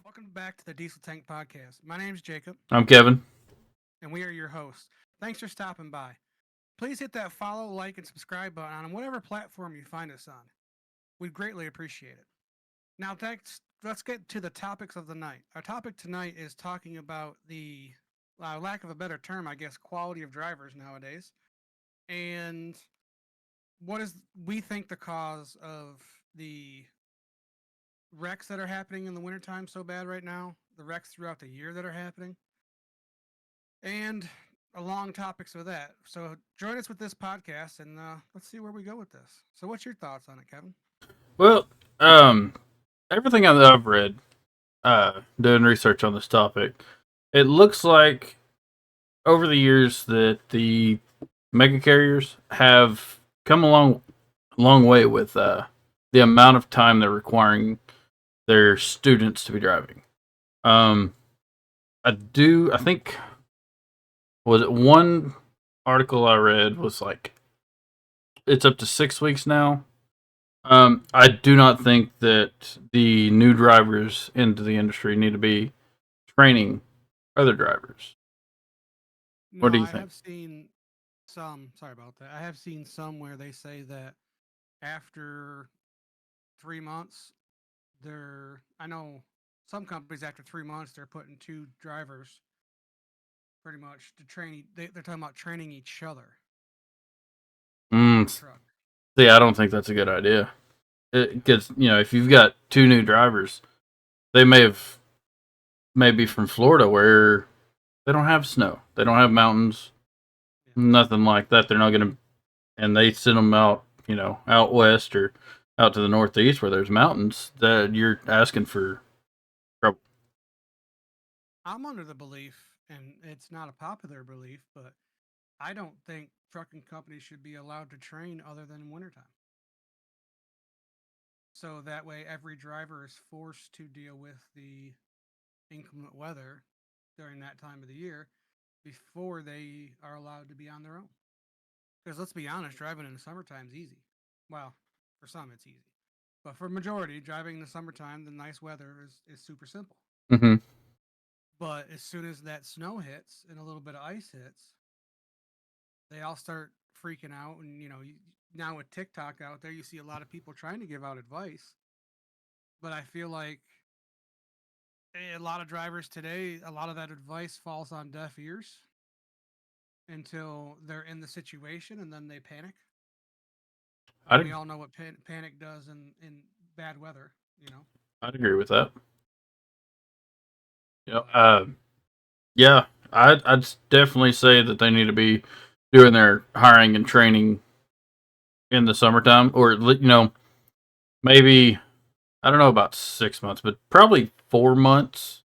Welcome back to the Diesel Tank Podcast. My name is Jacob, I'm Kevin. and we are your hosts. Thanks for stopping by. Please hit that follow, like, and subscribe button on whatever platform you find us on. We'd greatly appreciate it. Now, thanks. Let's get to the topics of the night. Our topic tonight is talking about the lack of a better term, I guess, quality of drivers nowadays, and what is we think the cause of the wrecks that are happening in the wintertime so bad right now, the wrecks throughout the year that are happening, and a long topics with that. So join us with this podcast, and let's see where we go with this. So, what's your thoughts on it, Kevin? Well, um, everything that I've read, doing research on this topic, it looks like over the years that the mega carriers have come a long way with the amount of time they're requiring their students to be driving. Um, I think, was it one article I read was like it's up to 6 weeks now. I do not think that the new drivers into the industry need to be training other drivers. What No, do you I think? have seen some. Sorry about that. I have seen some where they say that after 3 months, they're. I know some companies after 3 months they're putting two drivers pretty much to train. They're talking about training each other on Mm, the truck. see, I don't think that's a good idea. Because if you've got two new drivers, they maybe from Florida where they don't have snow, they don't have mountains, Yeah. nothing like that. They're not gonna, and they send them out, out west or out to the northeast where there's mountains. That you're asking for trouble. I'm under the belief, and it's not a popular belief, but I don't think trucking companies should be allowed to train other than in wintertime. So that way, every driver is forced to deal with the inclement weather during that time of the year before they are allowed to be on their own. Because let's be honest, driving in the summertime is easy. Well, for some, it's easy. But for majority, driving in the summertime, the nice weather is super simple. Mm-hmm. But as soon as that snow hits and a little bit of ice hits, they all start freaking out. And, now with TikTok out there, you see a lot of people trying to give out advice. But I feel like a lot of drivers today, a lot of that advice falls on deaf ears until they're in the situation and then they panic. And we I'd all know what panic does in bad weather, you know? I'd agree with that. You know, But uh, yeah, I'd definitely say that they need to be doing their hiring and training in the summertime, or maybe I don't know about 6 months, but probably 4 months,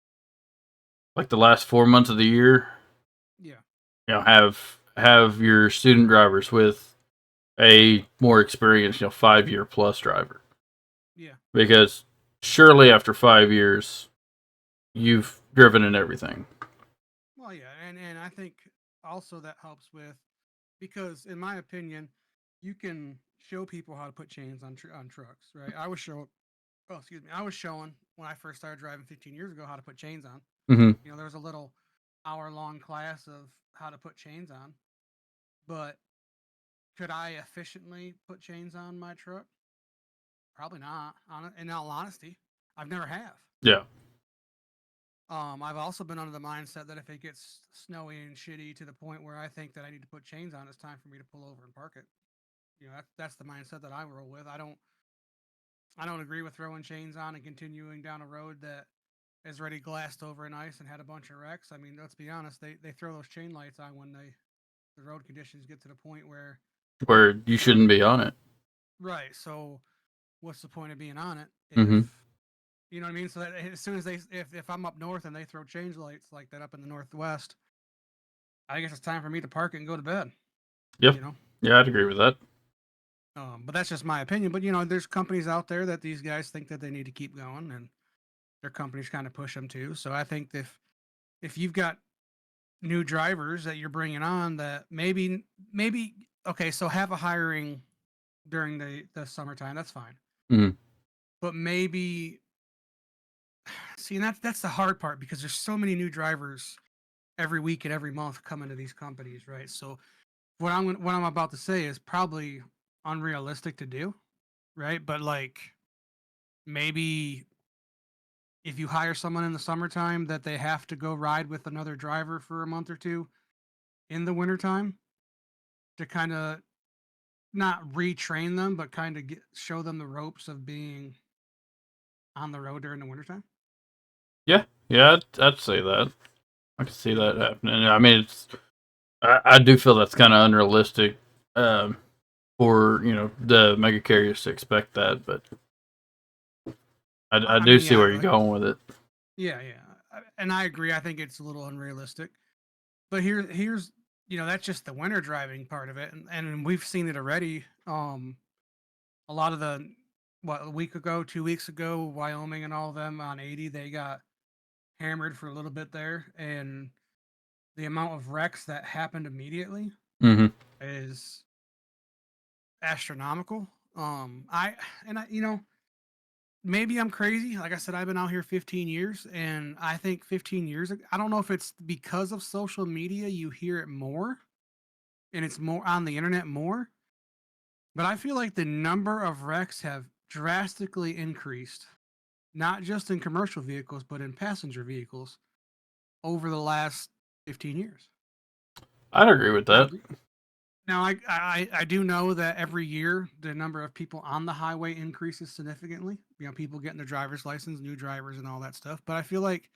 like the last 4 months of the year. yeah, Have your student drivers with a more experienced, 5 year plus driver, yeah. because surely after 5 years you've driven in everything. Well, yeah. And I think also that helps with, because in my opinion, you can show people how to put chains on trucks, right? Oh, excuse me. I was showing when I first started driving 15 years ago how to put chains on. Mm-hmm. There was a little hour-long class of how to put chains on, but could I efficiently put chains on my truck? Probably not. In all honesty, I've never have. Yeah, I've also been under the mindset that if it gets snowy and shitty to the point where I think that I need to put chains on, it's time for me to pull over and park it. That's the mindset that I roll with. I don't agree with throwing chains on and continuing down a road that is already glassed over in ice and had a bunch of wrecks. I mean, let's be honest, they throw those chain lights on when the road conditions get to the point where where you shouldn't be on it. right. So what's the point of being on it if Mm-hmm. you know what I mean? So that as soon as if I'm up north and they throw change lights like that up in the northwest, I guess it's time for me to park it and go to bed. Yep. You know. Yeah, I'd agree with that. But that's just my opinion. But there's companies out there that these guys think that they need to keep going, and their companies kind of push them too. So I think if you've got new drivers that you're bringing on that maybe okay, so have a hiring during the summertime, that's fine. Mhm. But maybe see, and that's the hard part because there's so many new drivers every week and every month coming to these companies, right? So what I'm about to say is probably unrealistic to do, right? But like maybe if you hire someone in the summertime that they have to go ride with another driver for a month or two in the wintertime to kind of not retrain them, but kind of show them the ropes of being on the road during the wintertime. Yeah, yeah, I'd say that. I can see that happening. I mean, I do feel that's kind of unrealistic um, for the mega carriers to expect that, but I I do mean, see yeah, where you're going with it. yeah, yeah, and I agree. I think it's a little unrealistic. But here's that's just the winter driving part of it, and we've seen it already. A lot of the what a week ago, 2 weeks ago, Wyoming and all of them on 80, they got hammered for a little bit there, and the amount of wrecks that happened immediately Hmm. is astronomical. I and I, maybe I'm crazy. Like I said, I've been out here 15 years, and I think 15 years ago, I don't know if it's because of social media, you hear it more, and it's more on the internet more, but I feel like the number of wrecks have drastically increased, not just in commercial vehicles, but in passenger vehicles over the last 15 years. I'd agree with Now, that. now I do know that every year the number of people on the highway increases significantly. People getting their driver's license, new drivers, and all that stuff. But I feel like,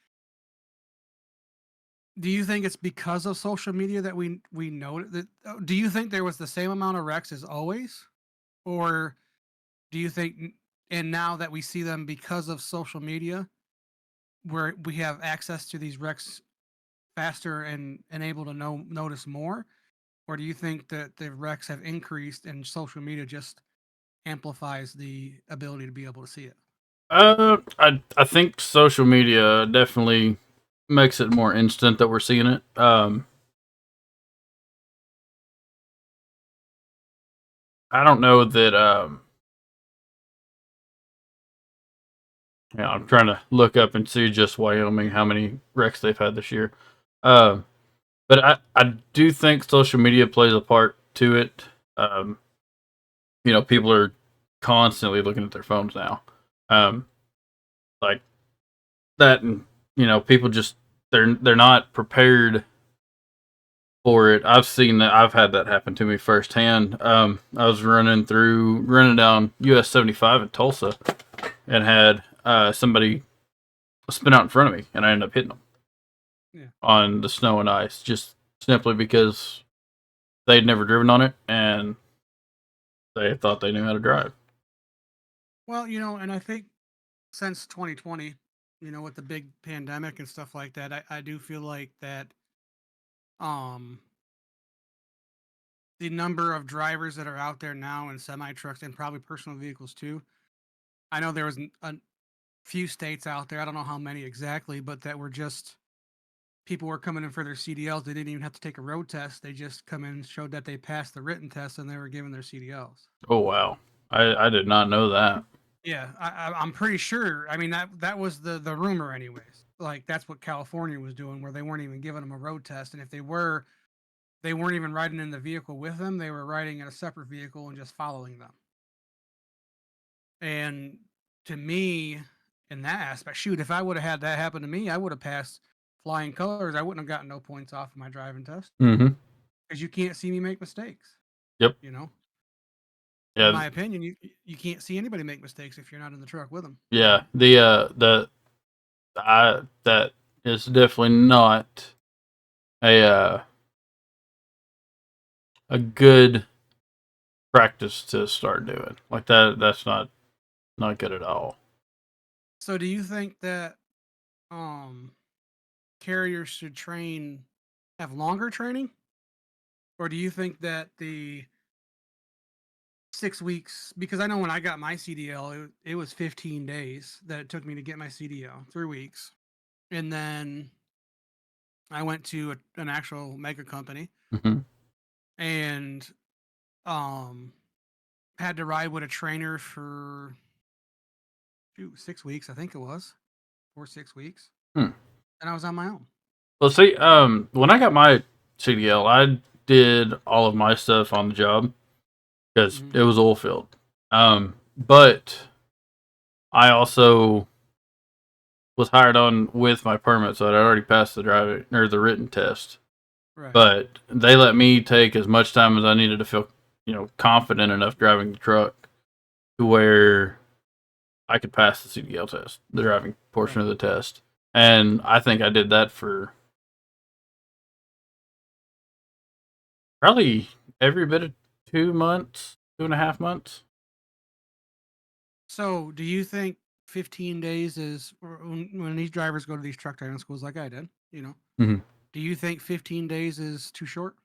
do you think it's because of social media that we know that? Do you think there was the same amount of wrecks as always, or do you think, and now that we see them because of social media, where we have access to these wrecks faster and able to notice more, or do you think that the wrecks have increased and social media just amplifies the ability to be able to see it? I think social media definitely makes it more instant that we're seeing it. I don't know that. Yeah, I'm trying to look up and see just Wyoming how many wrecks they've had this year. Um, but I do think social media plays a part to it. Um, people are constantly looking at their phones now. Um, like that, and people just they're not prepared for it. I've seen that. I've had that happen to me firsthand. I was running down US 75 in Tulsa, and had somebody spin out in front of me, and I ended up hitting them Yeah. on the snow and ice, just simply because they'd never driven on it and they thought they knew how to drive. Well, and I think since 2020, with the big pandemic and stuff like that, I do feel like that um the number of drivers that are out there now in semi trucks and probably personal vehicles too. I know there was a few states out there, I don't know how many exactly, but that were just people were coming in for their CDLs. They didn't even have to take a road test. They just come in, showed that they passed the written test, and they were given their CDLs. Oh wow, I did not know that. Yeah, I'm pretty sure. I mean, that was the rumor, anyways. Like that's what California was doing, where they weren't even giving them a road test, and if they were, they weren't even riding in the vehicle with them. They were riding in a separate vehicle and just following them. And to me, in that aspect, shoot, if I would have had that happen to me, I would have passed flying colors. I wouldn't have gotten no points off of my driving test Mm-hmm. because you can't see me make mistakes. Yep. You know, in Yeah. my opinion, you can't see anybody make mistakes if you're not in the truck with them. Yeah. The I that is definitely not a good practice to start doing. Like that. That's not good at all. So, do you think that um carriers should have longer training, or do you think that the 6 weeks? Because I know when I got my CDL, it was 15 days that it took me to get my CDL, 3 weeks, and then I went to an actual mega company Hmm. and um had to ride with a trainer for 6 weeks, I think it was 4 6 weeks, Hmm. and I was on my own. Well, see, when I got my CDL, I did all of my stuff on the job because Hmm. it was oil field. But I also was hired on with my permit, so I'd already passed the driving or the written test. Right. But they let me take as much time as I needed to feel, confident enough driving the truck to where I could pass the CDL test, the driving portion Right. of the test. And I think I did that for probably every bit of 2 months, 2.5 months. So, do you think 15 days is when these drivers go to these truck driving schools like I did, Hmm. do you think 15 days is too short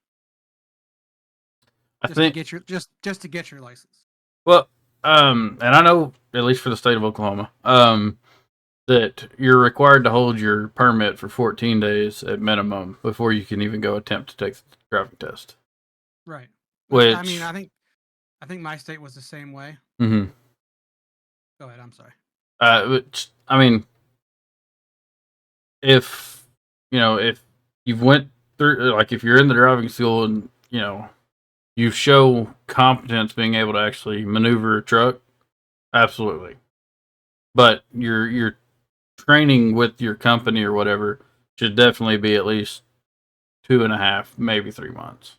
I just to think, get your just to get your license? well, and I know at least for the state of Oklahoma, that you're required to hold your permit for 14 days at minimum before you can even go attempt to take the driving test. Right. Which I mean, Which, I think my state was the same way. mhm. Go ahead, I'm sorry. Which I mean, if if you've went through, like, if you're in the driving school and you show competence being able to actually maneuver a truck, absolutely. But your training with your company or whatever should definitely be at least 2.5, maybe 3 months.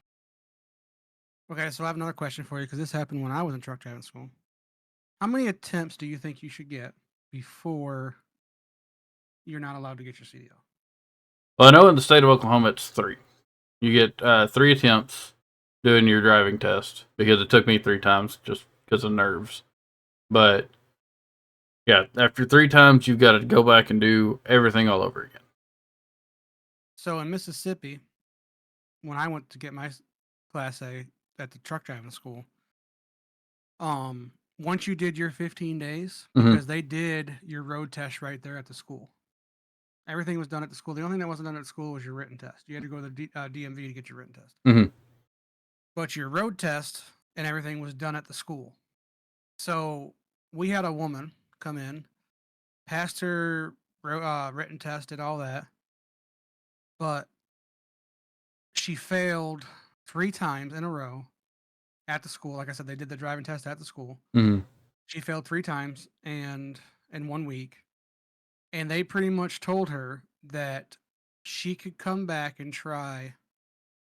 Okay, so I have another question for you because this happened when I was in truck driving school. How many attempts do you think you should get before you're not allowed to get your CDL? Well, I know in the state of Oklahoma it's three. You get 3 attempts doing your driving test because it took me 3 times just because of nerves. But yeah, after 3 times, you've got to go back and do everything all over again. So in Mississippi, when I went to get my Class A at the truck driving school, once you did your 15 days, Hmm. because they did your road test right there at the school. Everything was done at the school. The only thing that wasn't done at school was your written test. You had to go to the DMV to get your written test. Hmm. But your road test and everything was done at the school. So we had a woman come in, passed her written test, did all that, but she failed 3 times in a row at the school. Like I said, they did the driving test at the school. Hmm. She failed 3 times and in 1 week, and they pretty much told her that she could come back and try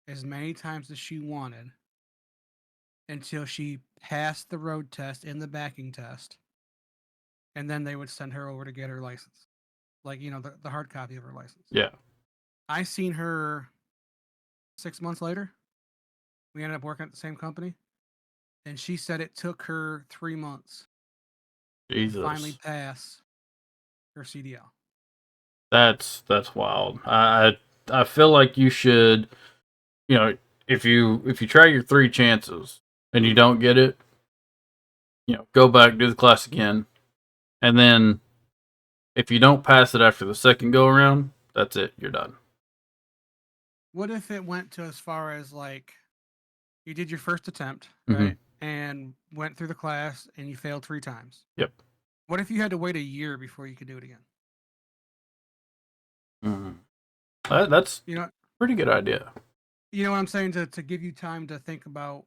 as many times as she wanted until she passed the road test and the backing test, and then they would send her over to get her license, like the hard copy of her license. Yeah. I seen her 6 months later. We ended up working at the same company, and she said it took her 3 months to finally Jesus. pass her CDL. That's wild. I feel like you should, you know, if you try your 3 chances and you don't get it, go back, do the class again, and then if you don't pass it after the second go around, that's it. You're done. What if it went to as far as like you did your first attempt, Hmm. right? And went through the class and you failed 3 times. Yep. What if you had to wait a year before you could do it again? Hmm. That's a You know, pretty good idea. you know what I'm saying, to give you time to think about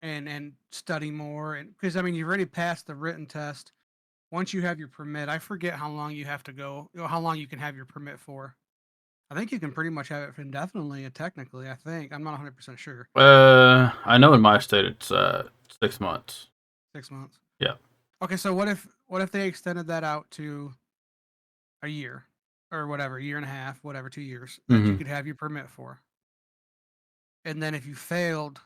and study more, and because I mean you've already passed the written test. Once you have your permit, I forget how long you have to go, how long you can have your permit for. I think you can pretty much have it for indefinitely, technically. I think I'm not 100% sure. I know in my state it's 6 months. 6 months. Yeah. Okay, so what if they extended that out to a year or whatever, year and a half, whatever, 2 years that you Hmm. could have your permit for, and then if you failed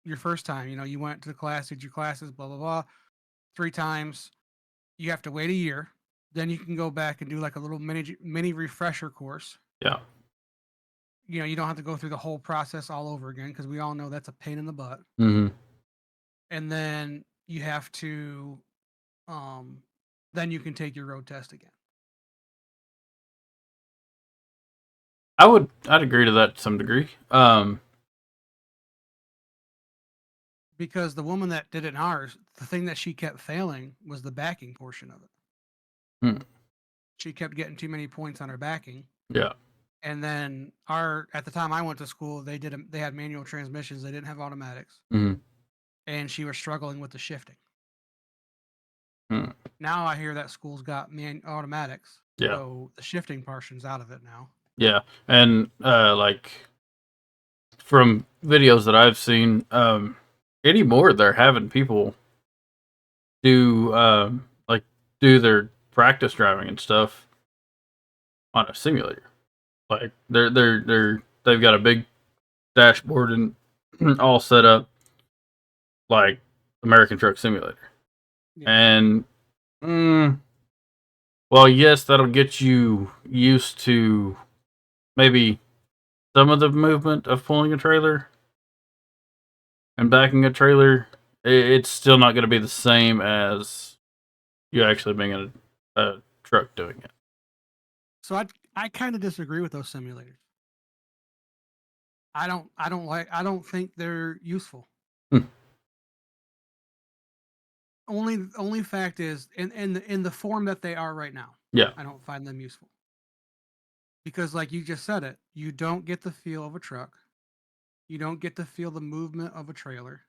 your first time, you went to the class, did your classes, blah blah blah, 3 times, you have to wait a year. Then you can go back and do like a little mini refresher course. Yeah. You don't have to go through the whole process all over again because we all know that's a pain in the butt. Hmm. And then you have to, um, then you can take your road test again. I'd agree to that to some degree. Because the woman that did it in ours, the thing that she kept failing was the backing portion of it. Hmm. She kept getting too many points on her backing. Yeah. And then at the time I went to school, they had manual transmissions. They didn't have automatics, Hmm. and she was struggling with the shifting. Hmm. Now I hear that school's got automatics, Yeah. so the shifting portion's out of it now. Yeah. And like from videos that I've seen, anymore they're having people do like do their practice driving and stuff on a simulator. Like they've got a big dashboard and all set up like American Truck Simulator. Yeah. And well, yes, that'll get you used to maybe some of the movement of pulling a trailer and backing a trailer. It's still not going to be the same as you actually being in a truck doing it. So I kind of disagree with those simulators. I don't think they're useful. Hmm. Only fact is in the form that they are right now. Yeah. I don't find them useful. Because like you just said it, you don't get the feel of a truck. You don't get to feel the movement of a trailer.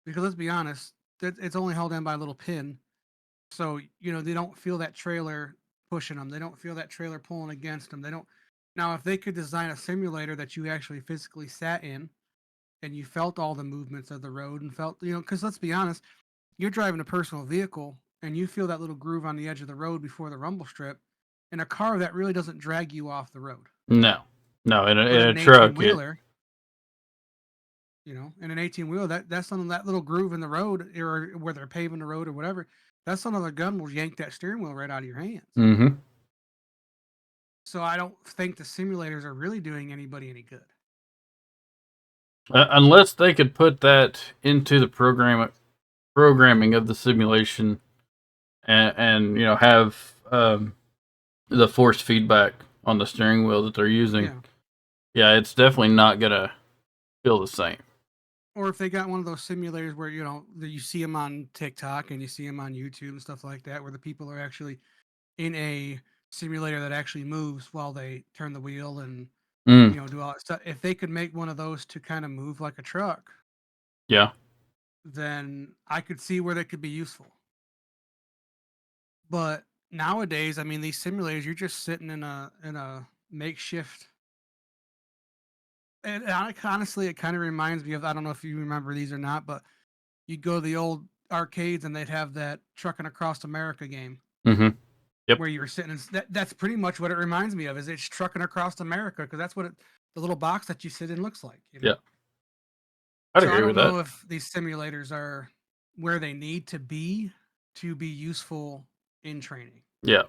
Because let's be honest, it's only held in by a little pin. So, they don't feel that trailer pushing them. They don't feel that trailer pulling against them. They don't. Now, if they could design a simulator that you actually physically sat in and you felt all the movements of the road and felt, because let's be honest, you're driving a personal vehicle and you feel that little groove on the edge of the road before the rumble strip in a car that really doesn't drag you off the road. No. In But a in an 18 truck, wheeler, in an 18 wheel, that's on that little groove in the road or where they're paving the road or whatever. That's another gun will yank that steering wheel right out of your hands. Mm-hmm. So I don't think the simulators are really doing anybody any good. Unless they could put that into the programming of the simulation, and have the force feedback on the steering wheel that they're using. Yeah, it's definitely not gonna feel the same. Or if they got one of those simulators where that you see them on TikTok and you see them on YouTube and stuff like that, where the people are actually in a simulator that actually moves while they turn the wheel and do all that stuff. If they could make one of those to kind of move like a truck, Yeah. then I could see where they could be useful. But nowadays, I mean, these simulators, you're just sitting in a makeshift. And honestly, it kind of reminds me of, I don't know if you remember these or not, but you'd go to the old arcades and they'd have that Trucking Across America game. Mm-hmm. Yep. Where you were sitting. That's pretty much what it reminds me of. Is it's Trucking Across America, because that's what the little box that you sit in looks like. Yeah. I'd agree with that. I don't know if these simulators are where they need to be useful in training. Yeah.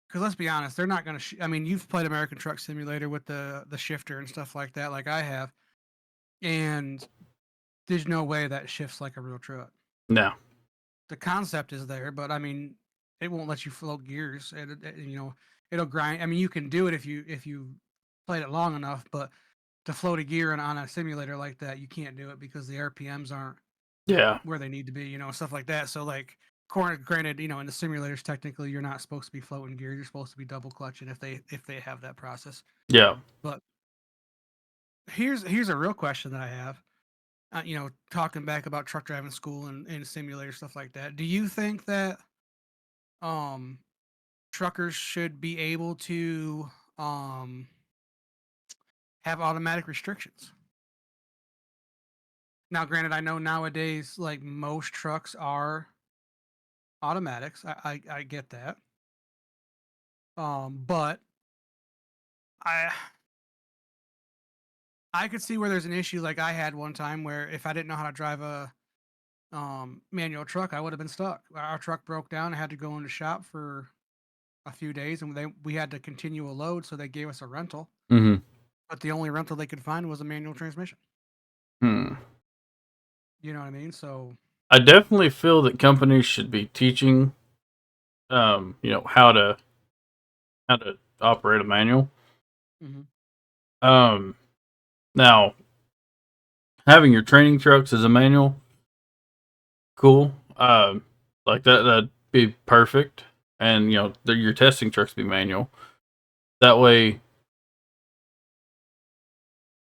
Because let's be honest, they're not going to. I mean, you've played American Truck Simulator with the shifter and stuff like that, like I have, and there's no way that shifts like a real truck. No. The concept is there, but I mean, it won't let you float gears. It'll grind. I mean, you can do it if you played it long enough, but to float a gear on a simulator like that, you can't do it because the RPMs aren't where they need to be. Stuff like that. So like, granted, in the simulators, technically, you're not supposed to be floating gears. You're supposed to be double clutching if they have that process. Yeah. But here's a real question that I have. Talking back about truck driving school and simulator stuff like that. Do you think that truckers should be able to have automatic restrictions? Now, granted, I know nowadays, like most trucks are automatics. I get that. But I could see where there's an issue like I had one time where if I didn't know how to drive a manual truck, I would have been stuck. Our truck broke down. I had to go into shop for a few days, and we had to continue a load, so they gave us a rental. Mm-hmm. But the only rental they could find was a manual transmission. Hmm. You know what I mean? So I definitely feel that companies should be teaching, how to operate a manual. Mm-hmm. Now having your training trucks as a manual, cool. Like that'd be perfect. And your testing trucks be manual. That way,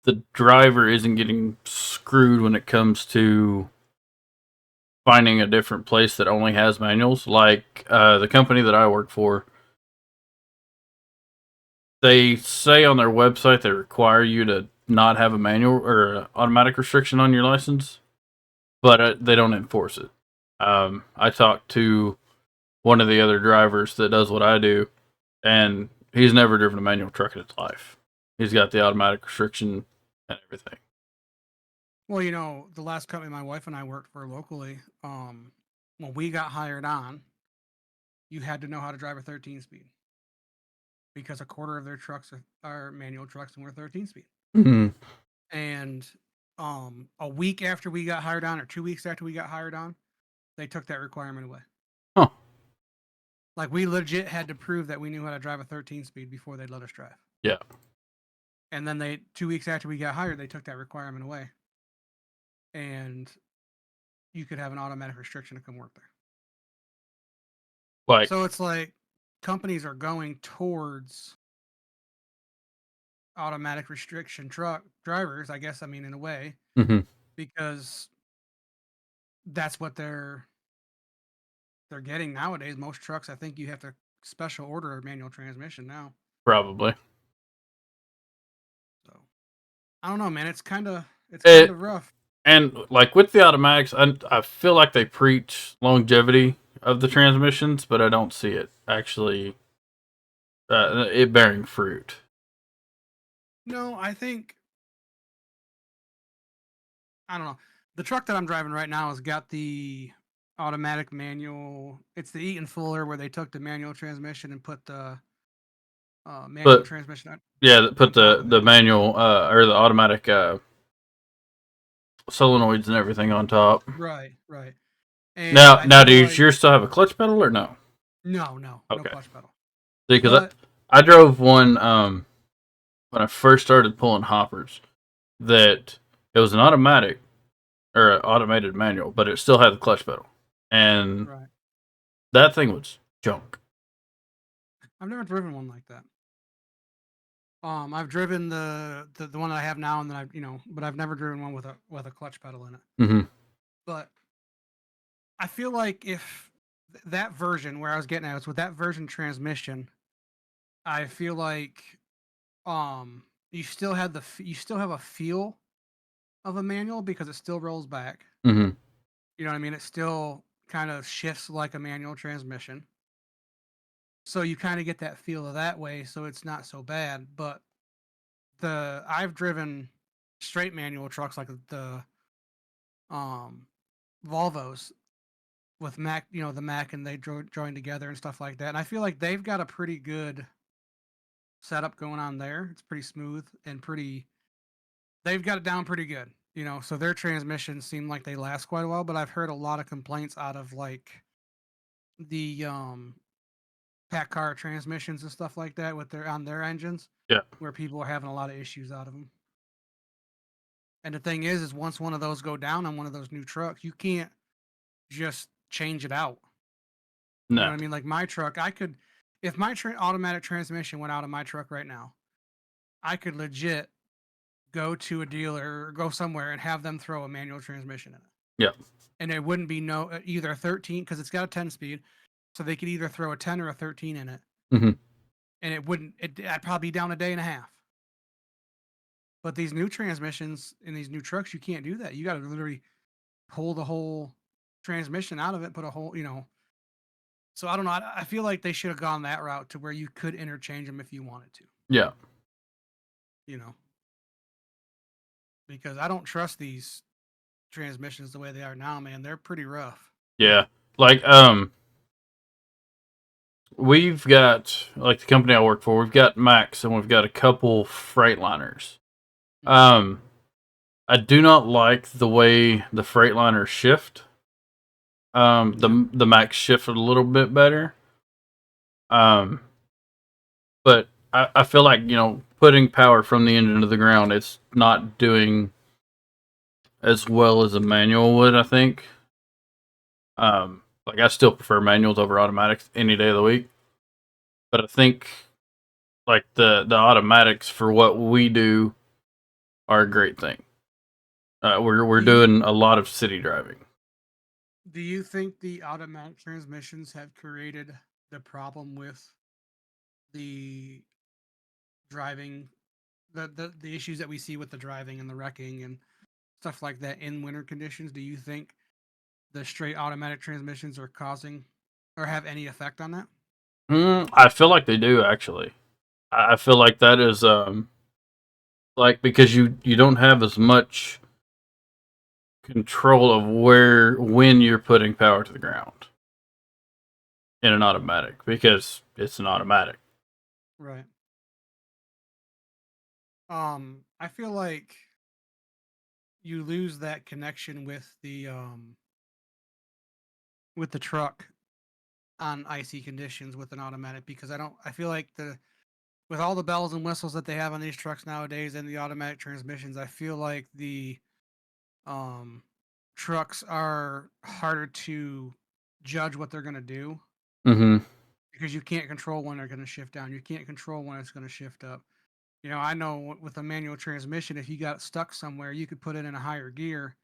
the driver isn't getting screwed when it comes to finding a different place that only has manuals. Like the company that I work for, they say on their website they require you to not have a manual or an automatic restriction on your license, but they don't enforce it. I talked to one of the other drivers that does what I do, and he's never driven a manual truck in his life. He's got the automatic restriction and everything. Well, the last company my wife and I worked for locally, when we got hired on, you had to know how to drive a 13 speed because a quarter of their trucks are manual trucks and we're 13 speed. Mm-hmm. And a week after we got hired on, or 2 weeks after we got hired on, they took that requirement away. Huh. Like we legit had to prove that we knew how to drive a 13 speed before they'd let us drive. Yeah. And then 2 weeks after we got hired, they took that requirement away. And you could have an automatic restriction to come work there. Like, So it's like companies are going towards automatic restriction truck drivers, I guess. I mean, in a way, mm-hmm. because that's what they're getting nowadays. Most trucks, I think, you have to special order a manual transmission now. Probably. So I don't know, man. It's kind of rough. And like with the automatics, I feel like they preach longevity of the transmissions, but I don't see it actually it bearing fruit. No, I don't know. The truck that I'm driving right now has got the automatic manual. It's the Eaton Fuller where they took the manual transmission and put the manual transmission on. Yeah, put the manual or the automatic solenoids and everything on top. Right. And now, do yours still have a clutch pedal or no? No, Okay. no clutch pedal. Because I drove one when I first started pulling hoppers that it was an automatic or an automated manual, but it still had the clutch pedal, and that thing was junk. I've never driven one like that. I've driven the one that I have now, and then but I've never driven one with a clutch pedal in it. Mm-hmm. But I feel like if that version where I was getting at was with that version transmission, I feel like you still have a feel of a manual because it still rolls back. Mm-hmm. You know what I mean? It still kind of shifts like a manual transmission. So you kind of get that feel of that way, so it's not so bad. But I've driven straight manual trucks like the Volvos with Mac, the Mac, and they join together and stuff like that. And I feel like they've got a pretty good setup going on there. It's pretty smooth and they've got it down pretty good, so their transmissions seem like they last quite a while, but I've heard a lot of complaints out of like the PACCAR transmissions and stuff like that on their engines. Yeah. Where people are having a lot of issues out of them. And the thing is once one of those go down on one of those new trucks, you can't just change it out. No. You know what I mean? Like my truck, if my automatic transmission went out of my truck right now, I could legit go to a dealer or go somewhere and have them throw a manual transmission in it. Yeah. And it wouldn't be either 13 because it's got a 10 speed, so they could either throw a 10 or a 13 in it. Mm-hmm. And I'd probably be down a day and a half. But these new transmissions in these new trucks, you can't do that. You got to literally pull the whole transmission out of it, put a whole, So I don't know. I feel like they should have gone that route to where you could interchange them if you wanted to. Yeah. Because I don't trust these transmissions the way they are now, man. They're pretty rough. Yeah. Like, we've got, like the company I work for, we've got Max and we've got a couple Freightliners. I do not like the way the Freightliners shift. The Max shifted a little bit better. But I feel like, putting power from the engine to the ground, it's not doing as well as a manual would, I think. Like I still prefer manuals over automatics any day of the week. But I think like the automatics for what we do are a great thing. We're Do you doing a lot of city driving. do you think the automatic transmissions have created the problem with the driving, the issues that we see with the driving and the wrecking and stuff like that in winter conditions? Do you think the straight automatic transmissions are causing or have any effect on that? I feel like they do actually. I feel like that is like because you don't have as much control of when you're putting power to the ground in an automatic because it's an automatic. Right. I feel like you lose that connection with the truck on icy conditions with an automatic because I feel like the with all the bells and whistles that they have on these trucks nowadays and the automatic transmissions, I feel like the um trucks are harder to judge what they're going to do Mm-hmm. because you can't control when they're going to shift down. You can't control when it's going to shift up. I know with a manual transmission, if you got stuck somewhere, you could put it in a higher gear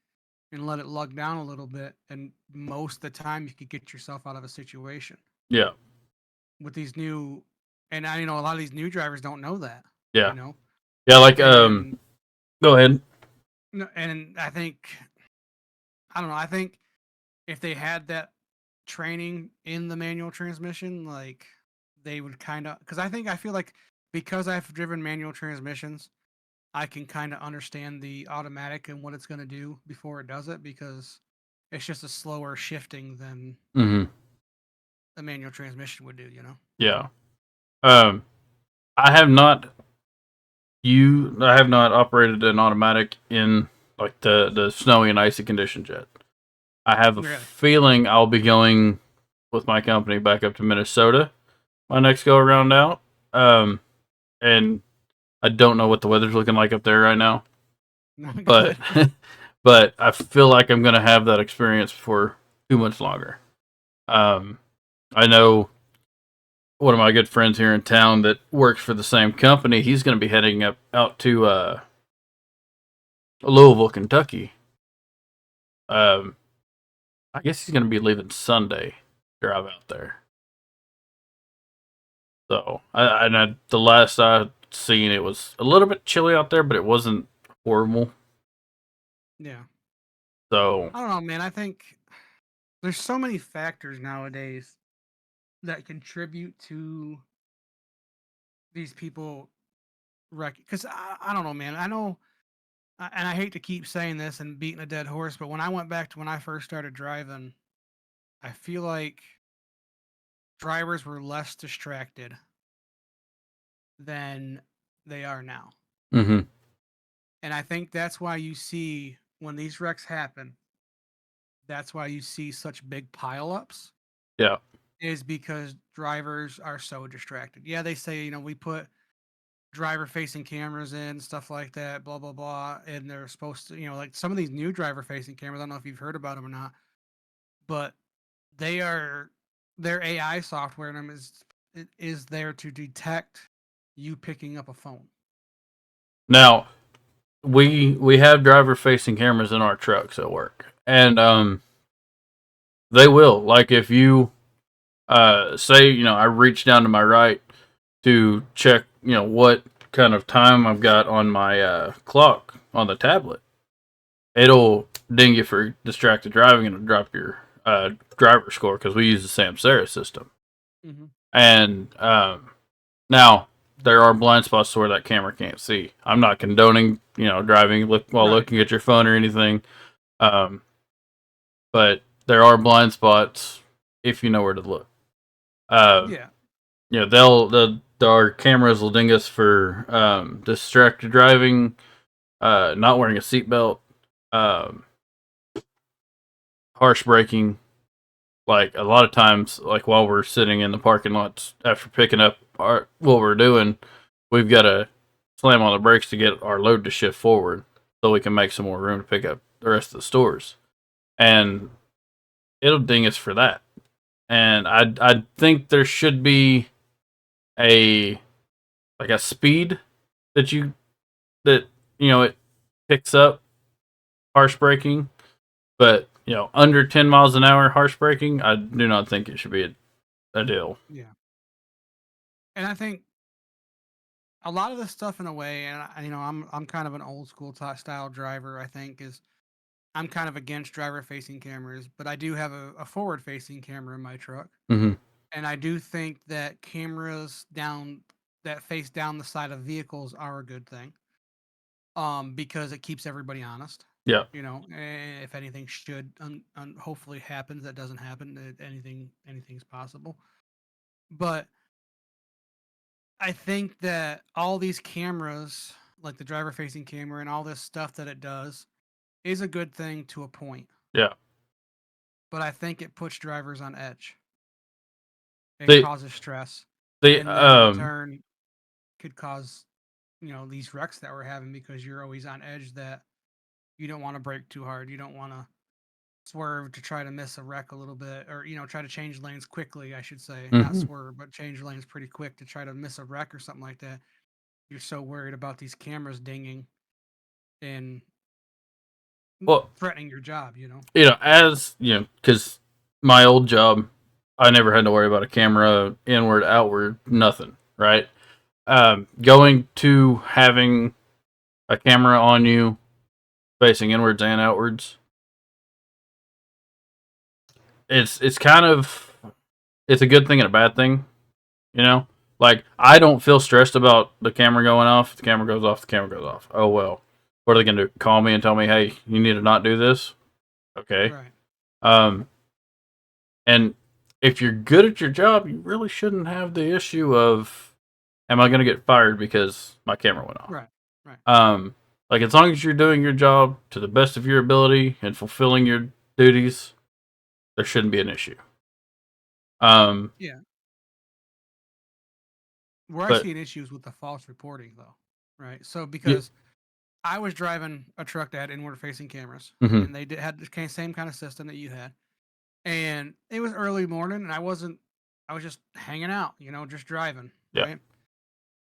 and let it lug down a little bit, and most of the time you could get yourself out of a situation. Yeah. With these new, and I a lot of these new drivers don't know that. Yeah. You know, Yeah. Like and go ahead. and I think I don't know. I think if they had that training in the manual transmission, like they would kind of because I feel like because I've driven manual transmissions, I can kind of understand the automatic and what it's going to do before it does it because it's just a slower shifting than Mm-hmm. a manual transmission would do. Yeah. Um, I have not I have not operated an automatic in like the snowy and icy conditions yet. I have a Really? feeling I'll be going with my company back up to Minnesota my next go around out. And I don't know what the weather's looking like up there right now, Not but good. but I feel like I'm gonna have that experience for too much longer. Um, I know one of my good friends here in town that works for the same company. He's going to be heading up out to Louisville, Kentucky. Um, I guess he's going to be leaving Sunday. Drive out there. So, the last I seen, it was a little bit chilly out there, but it wasn't horrible. Yeah. So, I don't know, man. I think there's so many factors nowadays that contribute to these people wreck. Because I don't know, man. I know, and I hate to keep saying this and beating a dead horse, but when I went back to when I first started driving, I feel like drivers were less distracted than they are now. mm-hmm. And I think that's why you see when these wrecks happen, that's why you see such big pileups Yeah. is because drivers are so distracted. Yeah, they say, we put driver facing cameras in, stuff like that, blah, blah, blah. And they're supposed to, like some of these new driver facing cameras, I don't know if you've heard about them or not, but they are, their AI software in them is there to detect you picking up a phone. Now we have driver facing cameras in our trucks at work, and they will like if you say I reach down to my right to check what kind of time I've got on my clock on the tablet. It'll ding you for distracted driving and it'll drop your driver score because we use the Samsara system. Mm-hmm. And now there are blind spots where that camera can't see. I'm not condoning driving while Right. looking at your phone or anything, um, but there are blind spots if you know where to look. Yeah. Our cameras will ding us for distracted driving, not wearing a seatbelt, um, harsh braking. Like a lot of times, like while we're sitting in the parking lots after picking up what we're doing, we've got to slam on the brakes to get our load to shift forward so we can make some more room to pick up the rest of the stores. And it'll ding us for that. And I think there should be a speed that it picks up harsh braking, but under 10 miles an hour harsh braking, I do not think it should be a deal. Yeah. And I think a lot of this stuff in a way, and I'm kind of an old school style driver. I think is I'm kind of against driver facing cameras, but I do have a forward facing camera in my truck, Mm-hmm. and I do think that cameras down that face down the side of vehicles are a good thing, because it keeps everybody honest. Yeah. If anything should hopefully happens, that doesn't happen. Anything's possible, but I think that all these cameras, like the driver facing camera and all this stuff that it does, is a good thing to a point. Yeah. But I think it puts drivers on edge. It They causes stress. they And that in turn could cause, these wrecks that we're having because you're always on edge that you don't want to brake too hard. You don't want to swerve to try to miss a wreck a little bit or, try to change lanes quickly, I should say. Not Mhm. swerve, but change lanes pretty quick to try to miss a wreck or something like that. You're so worried about these cameras dinging and well, threatening your job, because my old job, I never had to worry about a camera inward, outward, nothing. Right. Going to having a camera on you facing inwards and outwards, it's kind of it's a good thing and a bad thing. Like I don't feel stressed about the camera going off. If the camera goes off, the camera goes off. Oh well. What are they gonna do? Call me and tell me, hey, you need to not do this? Okay. Right. And if you're good at your job, you really shouldn't have the issue of, am I gonna get fired because my camera went off? Right. Right. Like as long as you're doing your job to the best of your ability and fulfilling your duties, there shouldn't be an issue. Yeah. Where I But see an issue is with the false reporting, though. Right. So yeah, because I was driving a truck that had inward facing cameras, mm-hmm, and they had the same kind of system that you had, and it was early morning, and I was just hanging out, just driving, yeah, right?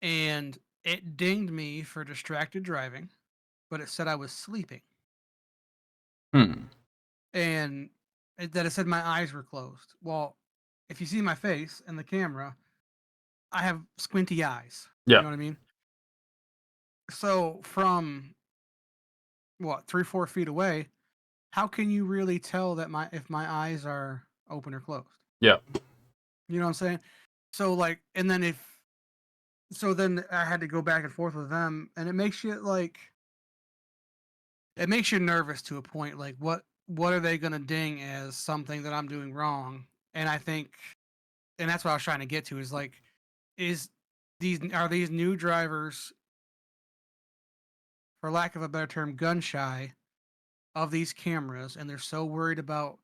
And it dinged me for distracted driving, but it said I was sleeping, hmm, and that it said my eyes were closed. Well, if you see my face in the camera, I have squinty eyes. You yeah, know what I mean? So from what 3-4 feet away, how can you really tell that if my eyes are open or closed? yeah. You know what I'm saying? So like, and then then I had to go back and forth with them, and it makes you nervous to a point. Like, what are they gonna ding as something that I'm doing wrong? And I think, and that's what I was trying to get to is like, is are these new drivers, for lack of a better term, gun shy of these cameras, and they're so worried about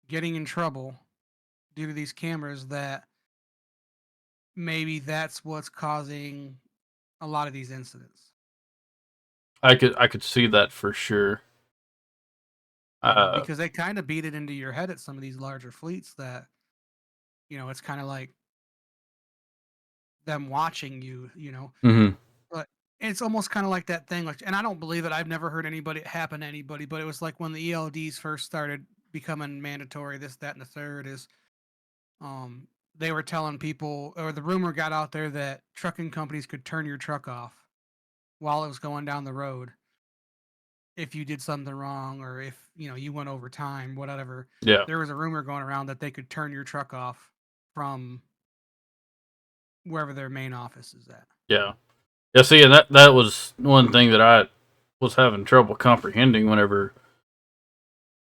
getting in trouble due to these cameras that maybe that's what's causing a lot of these incidents. I could see that for sure. Because they kind of beat it into your head at some of these larger fleets that, it's kind of like them watching you. Mm-hmm, But it's almost kind of like that thing, like, and I don't believe it. I've never heard anybody happen to anybody, but it was like when the ELDs first started becoming mandatory, this, that, and the third is, they were telling people, or the rumor got out there that trucking companies could turn your truck off while it was going down the road if you did something wrong or if you went over time, whatever. yeah, There was a rumor going around that they could turn your truck off from wherever their main office is at. yeah. Yeah, see, and that was one thing that I was having trouble comprehending whenever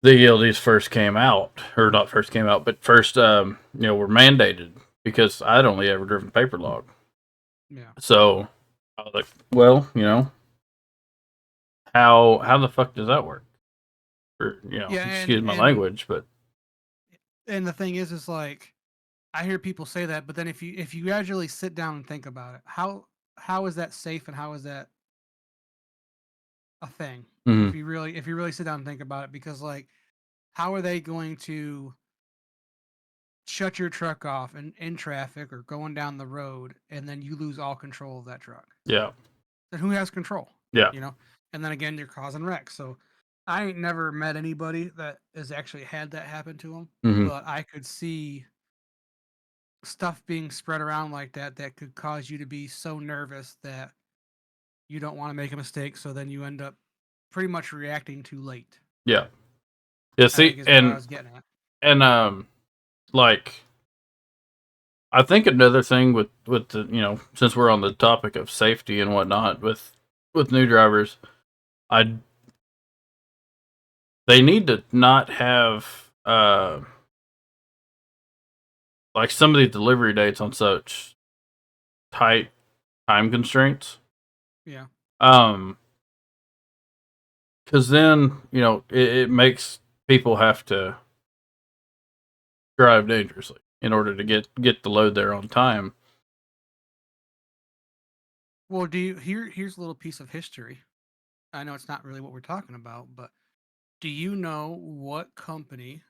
the ELDs first came out, or not first came out, but first were mandated because I'd only ever driven paper log. Yeah. So I was like, well, how the fuck does that work? Or Yeah, excuse my language, but and the thing is like I hear people say that, but then if you actually sit down and think about it, how is that safe and how is that a thing? Mhm. If you really sit down and think about it, because like, how are they going to shut your truck off in traffic or going down the road, and then you lose all control of that truck? Yeah. Then who has control? Yeah. You know, and then again, you're causing wrecks. So I ain't never met anybody that has actually had that happen to them, Mhm. but I could see stuff being spread around like that that could cause you to be so nervous that you don't want to make a mistake. So then you end up pretty much reacting too late. Yeah. Yeah, I think see, is what I was getting at. and like I think another thing with the, since we're on the topic of safety and whatnot with new drivers, I they need to not have like some of these delivery dates on such tight time constraints. Yeah. Um, because then it makes people have to drive dangerously in order to get the load there on time. Well, do you here's a little piece of history. I know it's not really what we're talking about, but do you know what company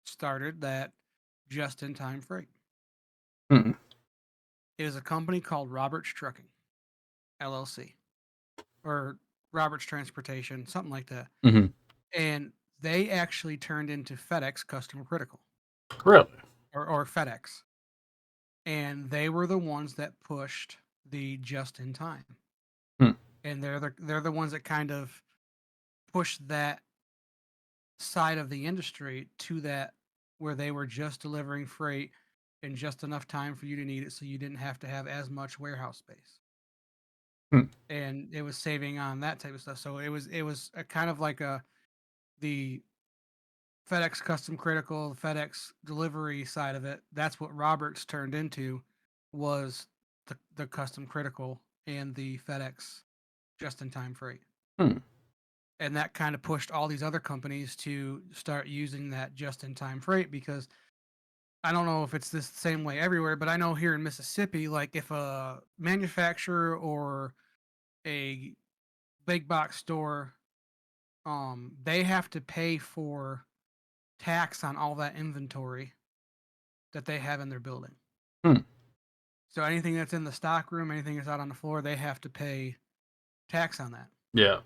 started that just in time freight? Mm-mm. It is a company called Roberts Trucking, LLC, or Roberts Transportation, something like that. Mm-hmm. And they actually turned into FedEx Customer Critical, Really? or FedEx. And they were the ones that pushed the just in time. Hmm. And they're the ones that kind of pushed that side of the industry to that where they were just delivering freight in just enough time for you to need it so you didn't have to have as much warehouse space. Hmm. And it was saving on that type of stuff. So it was a kind of like the FedEx Custom Critical, the FedEx delivery side of it. That's what Roberts turned into, was the Custom Critical and the FedEx just in time freight. Hmm. And that kind of pushed all these other companies to start using that just in time freight, because I don't know if it's this same way everywhere, but I know here in Mississippi, like if a manufacturer or a big box store, they have to pay for tax on all that inventory that they have in their building. Hmm. So anything that's in the stock room, anything that's out on the floor, they have to pay tax on that. Yeah.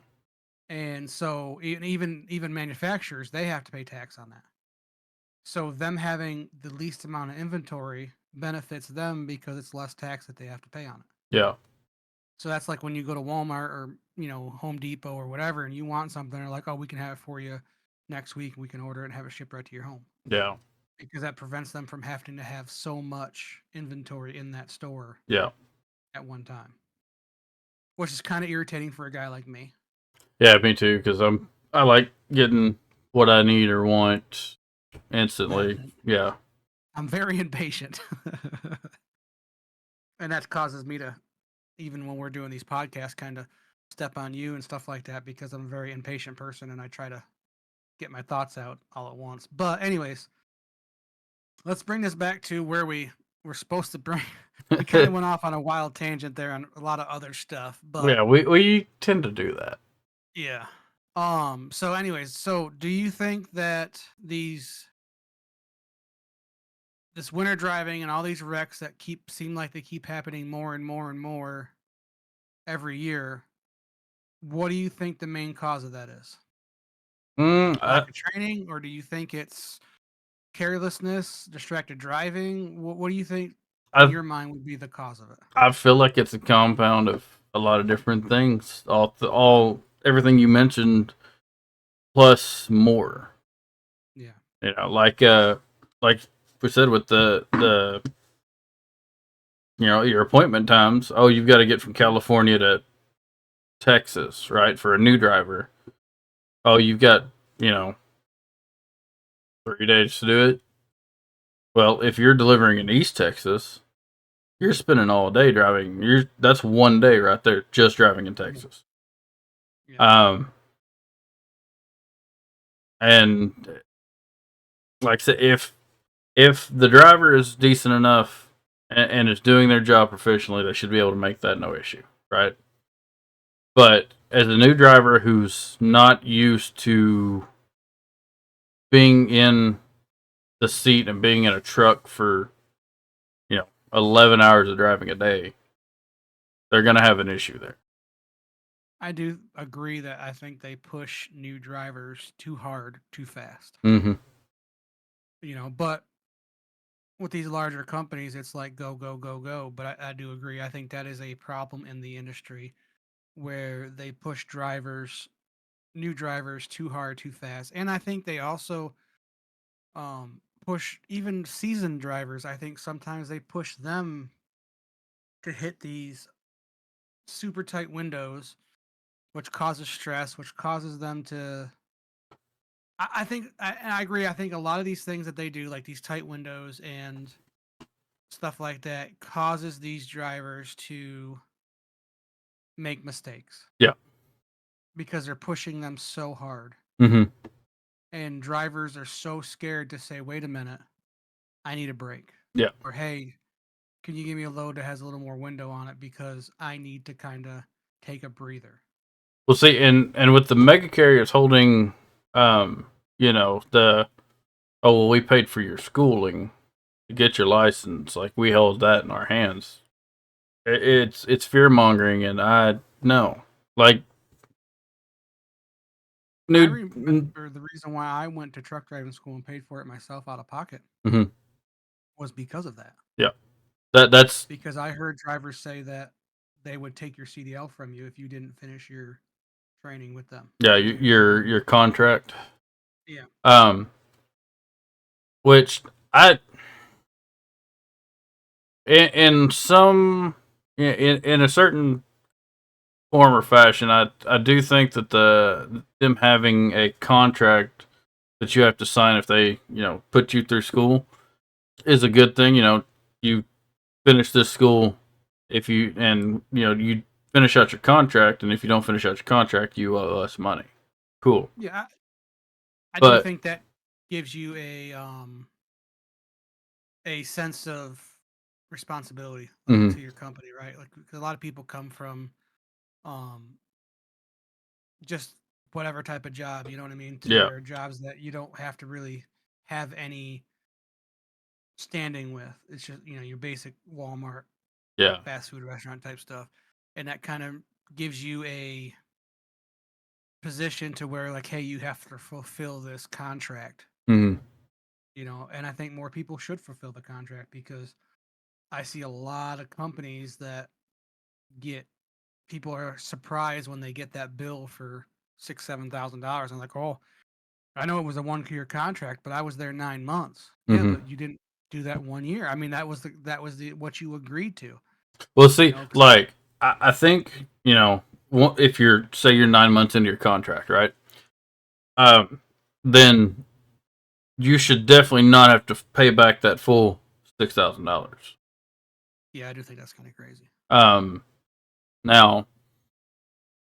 And so even manufacturers, they have to pay tax on that. So them having the least amount of inventory benefits them because it's less tax that they have to pay on it. Yeah. So that's like when you go to Walmart or Home Depot or whatever, and you want something, they're like, "Oh, we can have it for you next week. We can order it and have it shipped right to your home," Yeah. because that prevents them from having to have so much inventory in that store Yeah. at one time, which is kind of irritating for a guy like me. Yeah, me too. Because I like getting what I need or want instantly. Yeah. I'm very impatient, and that causes me to, even when we're doing these podcasts, kind of step on you and stuff like that, because I'm a very impatient person and I try to get my thoughts out all at once. But anyways, let's bring this back to where we were supposed to bring. We kind of went off on a wild tangent there on a lot of other stuff, but Yeah, we tend to do that. yeah. So anyways, so do you think that this winter driving and all these wrecks that seem like they keep happening more and more and more every year, what do you think the main cause of that is? I, Lack of training, or do you think it's carelessness, distracted driving? What do you think in I your mind would be the cause of it? I feel like it's a compound of a lot of different things. All everything you mentioned plus more. Yeah. Like we said with the your appointment times. Oh, you've got to get from California to Texas, right, for a new driver. Oh, you've got, you know, 3 days to do it. Well, if you're delivering in East Texas, you're spending all day driving. That's one day right there, just driving in Yeah. Texas. Yeah. Um, and like I said, if the driver is decent enough and is doing their job professionally, they should be able to make that no issue, right? But as a new driver who's not used to being in the seat and being in a truck for 11 hours of driving a day, they're going to have an issue there. I do agree that I think they push new drivers too hard, too fast. Mm-hmm. But with these larger companies, it's like go, go, go, go. But I do agree. I think that is a problem in the industry where they push new drivers too hard, too fast. And I think they also push even seasoned drivers. I think sometimes they push them to hit these super tight windows, which causes stress, which causes them to. I think, and I agree. I think a lot of these things that they do, like these tight windows and stuff like that, causes these drivers to make mistakes. Yeah. Because they're pushing them so hard. Mm-hmm. And drivers are so scared to say, wait a minute, I need a break. Yeah. Or, hey, can you give me a load that has a little more window on it because I need to kind of take a breather. Well, see, and with the mega carriers holding, the we paid for your schooling to get your license, like we hold that in our hands. It's fear mongering, and I no, like, I remember the reason why I went to truck driving school and paid for it myself out of pocket was because of that. Yeah, that's because I heard drivers say that they would take your CDL from you if you didn't finish your training with them. Yeah, your contract. Yeah. Which in some in a certain form or fashion, I do think that them having a contract that you have to sign if they put you through school is a good thing. You finish this school if you finish out your contract, and if you don't finish out your contract, you owe us money. Cool. Yeah, I do think that gives you a sense of responsibility to your company, right? Like, 'cause a lot of people come from just whatever type of job, you know what I mean? To where jobs that you don't have to really have any standing with. It's just, your basic Walmart, fast food restaurant type stuff. And that kind of gives you a position to where, like, hey, you have to fulfill this contract. Mm-hmm. And I think more people should fulfill the contract because I see a lot of companies that people are surprised when they get that bill for $6,000-7,000. I'm like, oh, I know it was a 1-year contract, but I was there 9 months. Yeah, but you didn't do that 1 year. I mean, that was what you agreed to. Well, see, like, I think, if you're 9 months into your contract, right? Then you should definitely not have to pay back that full $6,000. Yeah, I do think that's kind of crazy. Now,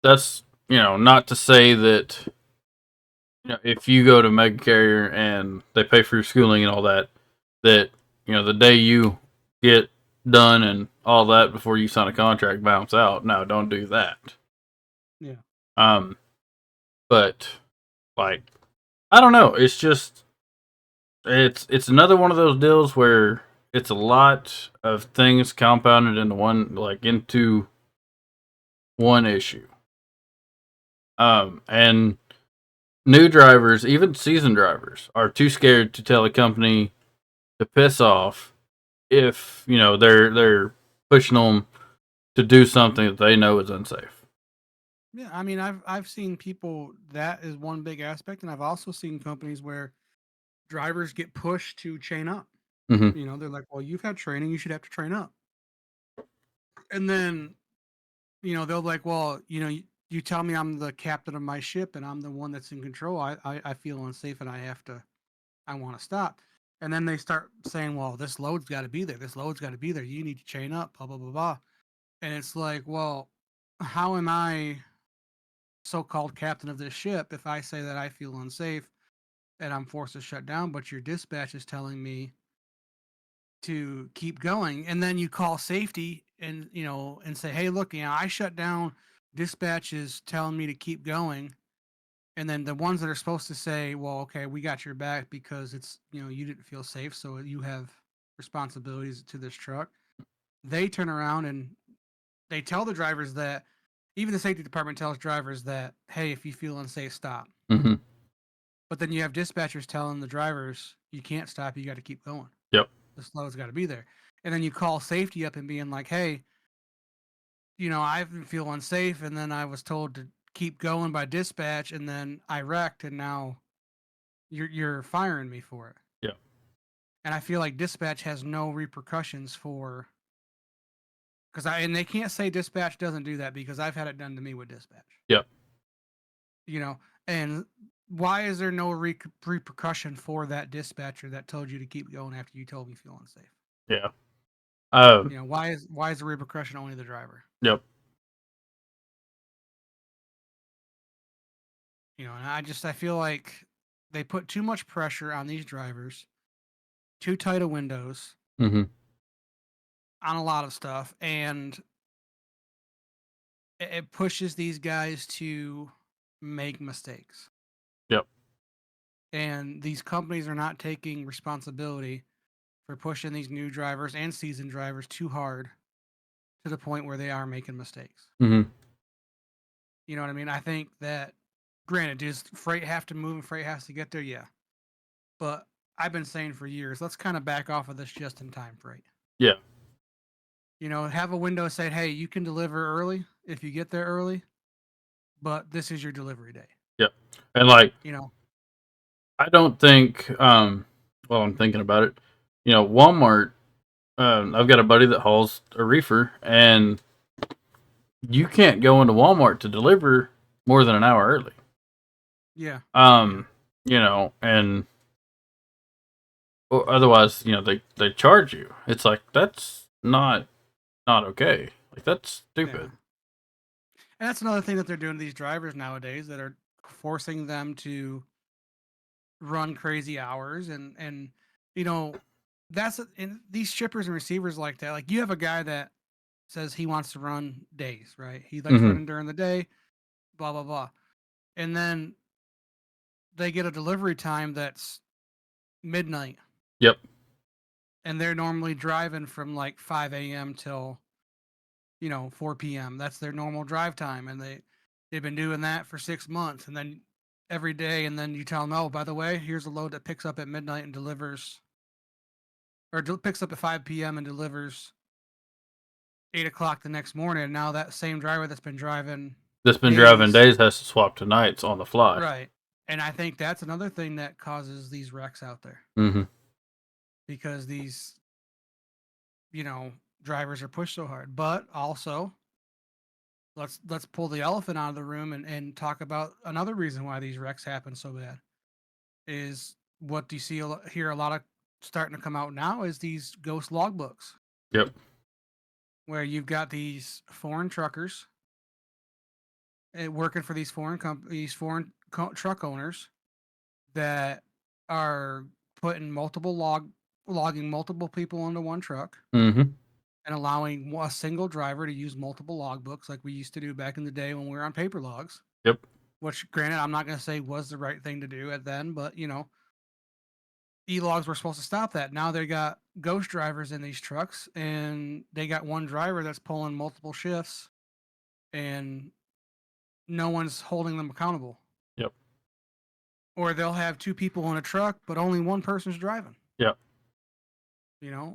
that's, not to say that, if you go to mega carrier and they pay for your schooling and all that, the day you get done and all that before you sign a contract, bounce out. No, don't do that. Yeah. But, like, I don't know. It's just, it's another one of those deals where it's a lot of things compounded into one issue. And new drivers, even seasoned drivers, are too scared to tell a company to piss off if they're pushing them to do something that they know is unsafe. Yeah, I mean, I've seen people, that is one big aspect, and I've also seen companies where drivers get pushed to chain up. Mm-hmm. They're like, well, you've had training, you should have to train up. And then, they'll like, well, you tell me I'm the captain of my ship and I'm the one that's in control. I feel unsafe and I want to stop. And then they start saying, well, this load's got to be there. This load's got to be there. You need to chain up, blah, blah, blah, blah. And it's like, well, how am I so-called captain of this ship if I say that I feel unsafe and I'm forced to shut down, but your dispatch is telling me to keep going, and then you call safety and and say, hey, look, I shut down, dispatch is telling me to keep going, and then the ones that are supposed to say, well, okay, we got your back because it's you didn't feel safe, so you have responsibilities to this truck. They turn around and they tell the drivers that, even the safety department tells drivers that, hey, if you feel unsafe, stop. Mm-hmm. But then you have dispatchers telling the drivers, you can't stop, you got to keep going. Yep. The slow's got to be there. And then you call safety up and being like, hey, I feel unsafe, and then I was told to keep going by dispatch, and then I wrecked, and now you're firing me for it. Yep. And I feel like dispatch has no repercussions for, and they can't say dispatch doesn't do that, because I've had it done to me with dispatch. Yep. And why is there no repercussion for that dispatcher that told you to keep going after you told me feel unsafe? Yeah. Why is the repercussion only the driver? Yep. And I feel like they put too much pressure on these drivers, too tight of windows Mm-hmm. on a lot of stuff, and it pushes these guys to make mistakes. Yep. And these companies are not taking responsibility for pushing these new drivers and seasoned drivers too hard to the point where they are making mistakes. Mm-hmm. You know what I mean? I think that, granted, does freight have to move and freight has to get there? Yeah. But I've been saying for years, let's kind of back off of this just-in-time freight. Yeah. Have a window saying, hey, you can deliver early if you get there early, but this is your delivery day. Yep. And I don't think, well, I'm thinking about it, Walmart, I've got a buddy that hauls a reefer, and you can't go into Walmart to deliver more than an hour early. Yeah. And or otherwise, they charge you. It's like, that's not okay. Like, that's stupid. Yeah. And that's another thing that they're doing to these drivers nowadays, that are forcing them to run crazy hours, and that's in these shippers and receivers like that. Like, you have a guy that says he wants to run days, right? He likes Mhm. running during the day, blah blah blah. And then they get a delivery time that's midnight. Yep. And they're normally driving from like 5 a.m. till 4 p.m. That's their normal drive time, and they've been doing that for 6 months, and then every day, and then you tell them, oh, by the way, here's a load that picks up at midnight and delivers, or picks up at 5 p.m. and delivers 8 o'clock the next morning. And now that same driver that's been driving days has to swap to nights on the fly. Right. And I think that's another thing that causes these wrecks out there. Mm-hmm. Because these, drivers are pushed so hard. But also, let's pull the elephant out of the room and talk about another reason why these wrecks happen so bad. Is what do you see here a lot of starting to come out now is these ghost logbooks. Yep. Where you've got these foreign truckers working for these foreign companies, truck owners that are putting logging multiple people into one truck, Mm-hmm. and allowing a single driver to use multiple logbooks like we used to do back in the day when we were on paper logs. Yep. Which, granted, I'm not going to say was the right thing to do at then, but e-logs were supposed to stop that. Now they got ghost drivers in these trucks, and they got one driver that's pulling multiple shifts, and no one's holding them accountable. Yep. Or they'll have two people in a truck, but only one person's driving. Yep.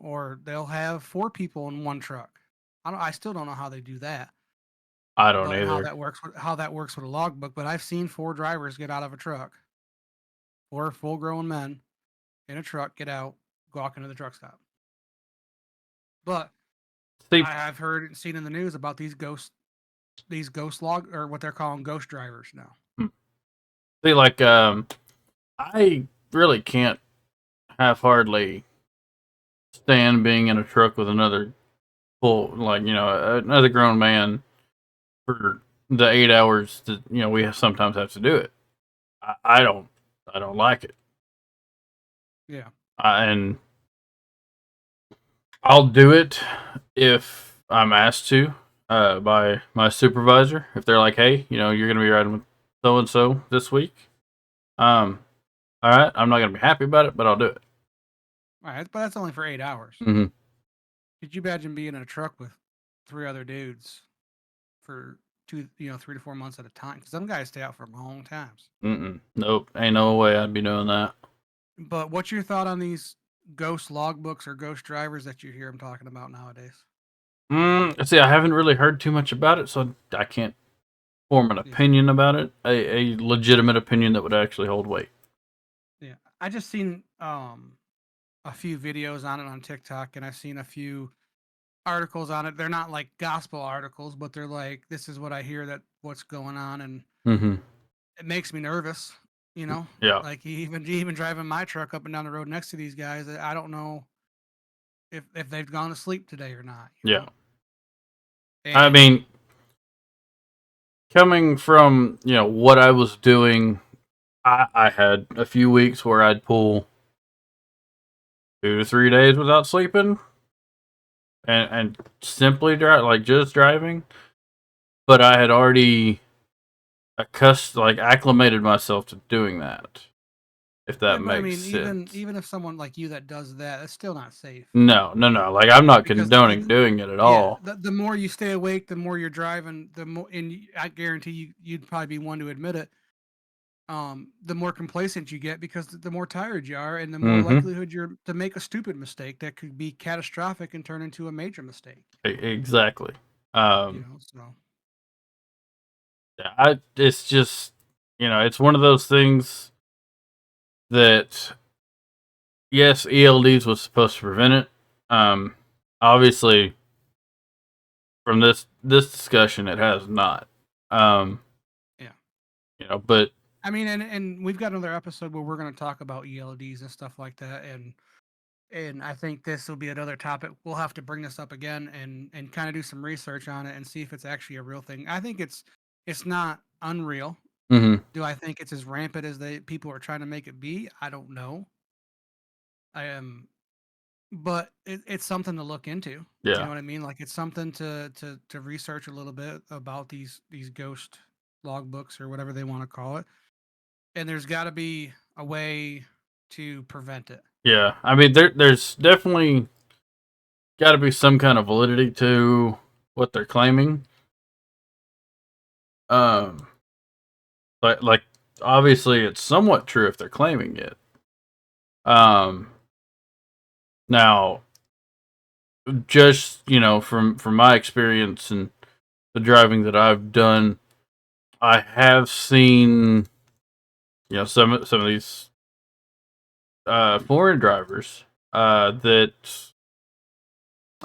Or they'll have four people in one truck. I still don't know how they do that. I don't either. How that works with a logbook, but I've seen four drivers get out of a truck. Four full-grown men in a truck get out, walk into the truck stop. But I've heard and seen in the news about these ghost log, or what they're calling ghost drivers now. See, I really can't hardly stand being in a truck with another another grown man for the 8 hours that we sometimes have to do it. I don't like it. Yeah. And I'll do it if I'm asked to by my supervisor. If they're like, "Hey, you're gonna be riding with so and so this week," all right, I'm not gonna be happy about it, but I'll do it. All right, but that's only for 8 hours. Mm-hmm. Could you imagine being in a truck with 3 other dudes for 3 to 4 months at a time? Because some guys stay out for long times. Nope, ain't no way I'd be doing that. But what's your thought on these ghost logbooks or ghost drivers that you hear them talking about nowadays? See, I haven't really heard too much about it, so I can't form an Yeah, opinion about it. A legitimate opinion that would actually hold weight. yeah. I just seen a few videos on it on TikTok, and I've seen a few articles on it. They're not like gospel articles, but they're like, this is what I hear that what's going on, and Mm-hmm. it makes me nervous. You know, Yeah, like even driving my truck up and down the road next to these guys, I don't know if they've gone to sleep today or not. You yeah. know, I and mean, coming from what I was doing, I had a few weeks where I'd pull 2 to 3 days without sleeping, and simply drive, like just driving. But I had already acclimated myself to doing that. If yeah, that but I makes mean, even sense. even if someone like you that does that, that's still not safe No, no, no. Like I'm not because condoning doing it at yeah, all. the more you stay awake, the more you're driving, the more, and I guarantee you'd probably be one to admit it. The more complacent you get because the more tired you are, and the more Mm-hmm. likelihood you're to make a stupid mistake that could be catastrophic and turn into a major mistake. Exactly. So Yeah, it's just it's one of those things that yes, ELDs was supposed to prevent it. Um, Obviously, from this discussion, it has not. Um, yeah. but I mean, and we've got another episode where we're going to talk about ELDs and stuff like that, and I think this will be another topic. We'll have to bring this up again and kind of do some research on it and see if it's actually a real thing. I think it's not unreal. mhm, Do I think it's as rampant as they people are trying to make it be? I don't know. I am, but it's something to look into. You yeah, know what I mean? Like it's something to research a little bit about these ghost logbooks or whatever they want to call it. And there's got to be a way to prevent it. yeah. I mean, there's definitely got to be some kind of validity to what they're claiming. Um, like obviously, it's somewhat true if they're claiming it. Um, Now, just from my experience and the driving that I've done, I have seen some of these foreign drivers that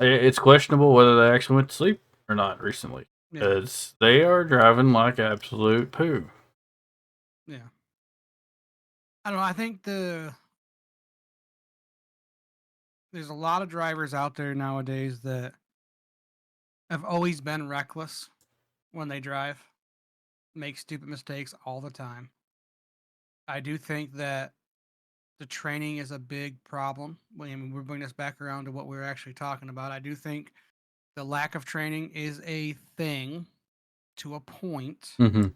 it's questionable whether they actually went to sleep or not recently, Yeah, because they are driving like absolute poo. yeah. I don't know. I think there's a lot of drivers out there nowadays that have always been reckless when they drive, make stupid mistakes all the time. I do think that the training is a big problem. I mean, we're bringing this back around to what we were actually talking about. I do think the lack of training is a thing to a point, Mm-hmm.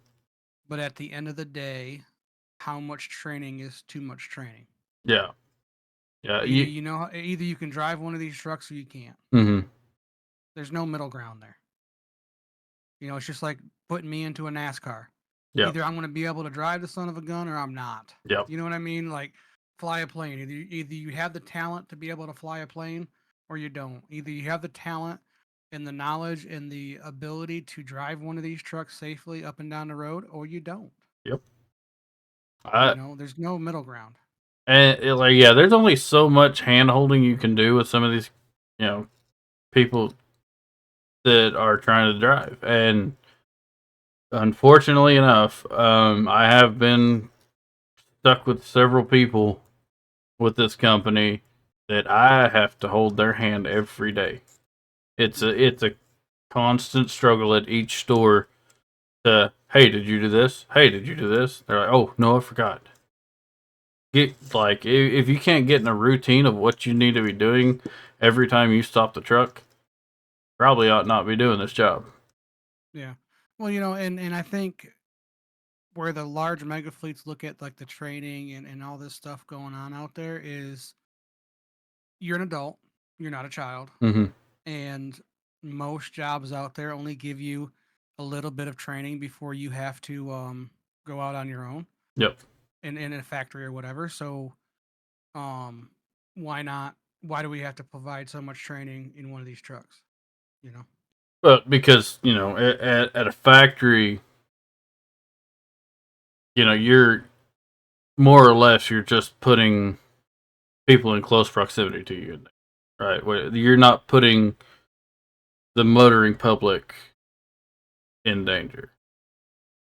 but at the end of the day, how much training is too much training? Yeah, yeah. Either you can drive one of these trucks or you can't. Mm-hmm. There's no middle ground there. It's just like putting me into a NASCAR. Yep. Either I'm going to be able to drive the son of a gun or I'm not. Yep. You know what I mean? Like fly a plane. Either you have the talent to be able to fly a plane or you don't. Either you have the talent and the knowledge and the ability to drive one of these trucks safely up and down the road or you don't. Yep. There's no middle ground. Yeah, there's only so much hand holding you can do with some of these, people that are trying to drive, and unfortunately enough, I have been stuck with several people with this company that I have to hold their hand every day. It's a constant struggle at each store to, hey, did you do this? Hey, did you do this? They're like, oh no, I forgot. if you can't get in a routine of what you need to be doing every time you stop the truck, probably ought not be doing this job. Yeah. Well, and I think where the large mega fleets look at like the training and all this stuff going on out there is you're an adult, you're not a child, Mm-hmm. and most jobs out there only give you a little bit of training before you have to go out on your own Yep. in a factory or whatever. So um why not? Why do we have to provide so much training in one of these trucks? You know? But because at a factory, you're more or less you're just putting people in close proximity to you, right? You're not putting the motoring public in danger.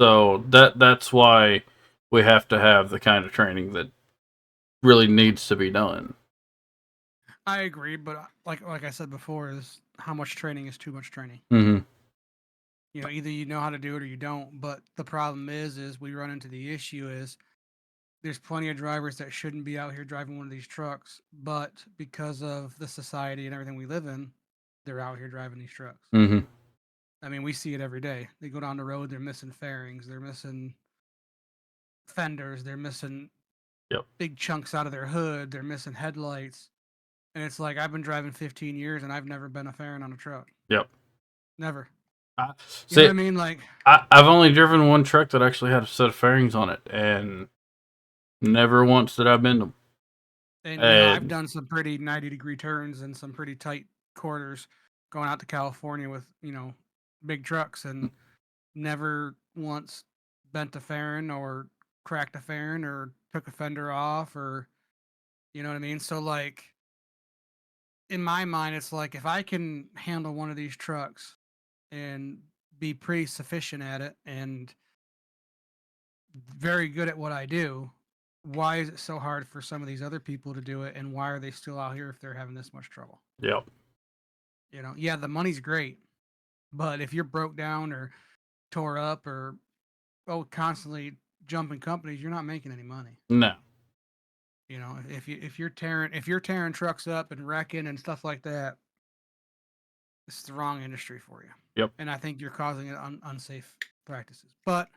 So that's why we have to have the kind of training that really needs to be done. I agree, but like I said before, is how much training is too much training. Mm-hmm. Either you know how to do it or you don't. But the problem is we run into the issue is there's plenty of drivers that shouldn't be out here driving one of these trucks, but because of the society and everything we live in, they're out here driving these trucks. Mm-hmm. I mean, we see it every day. They go down the road, they're missing fairings, they're missing fenders, they're missing Yep. big chunks out of their hood, they're missing headlights. And it's like I've been driving 15 years and I've never been a fairing on a truck. Yep. Never. You know what I mean? Like I've only driven one truck that actually had a set of fairings on it, and never once did I bend them. And I've done some pretty 90-degree turns and some pretty tight corners going out to California with big trucks, and never once bent a fairing or cracked a fairing or took a fender off, or you know what I mean. So like in my mind, it's like if I can handle one of these trucks and be pretty sufficient at it and very good at what I do, why is it so hard for some of these other people to do it, and why are they still out here if they're having this much trouble? Yep. Yeah, the money's great, but if you're broke down or tore up or constantly jumping companies, you're not making any money. No. If you're tearing trucks up and wrecking and stuff like that, it's the wrong industry for you. Yep. And I think you're causing unsafe practices. But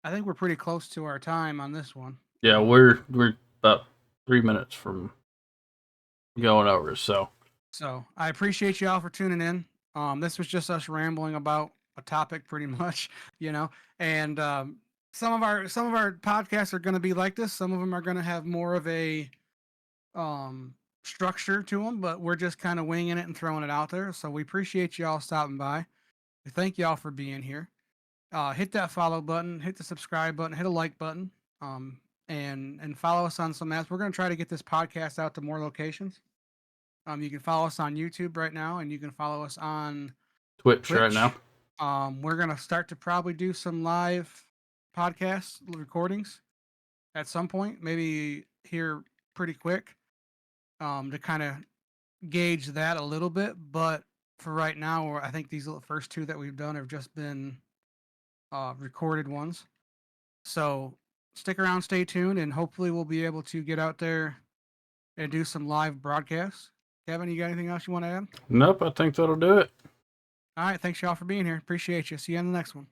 I think we're pretty close to our time on this one. Yeah, we're about 3 minutes from going over. So I appreciate y'all for tuning in. This was just us rambling about a topic, pretty much, And some of our podcasts are going to be like this. Some of them are going to have more of a structure to them, but we're just kind of winging it and throwing it out there. So we appreciate y'all stopping by. We thank y'all for being here. Hit that follow button, hit the subscribe button, hit a like button, and follow us on some apps. We're going to try to get this podcast out to more locations. You can follow us on YouTube right now, and you can follow us on Twitch right now. We're going to start to probably do some live podcast recordings at some point, maybe here pretty quick, to kind of gauge that a little bit. But for right now, I think these first two that we've done have just been recorded ones. So stick around, stay tuned, and hopefully we'll be able to get out there and do some live broadcasts. Kevin, you got anything else you want to add? Nope, I think that'll do it. All right, thanks y'all for being here. Appreciate you. See you on the next one.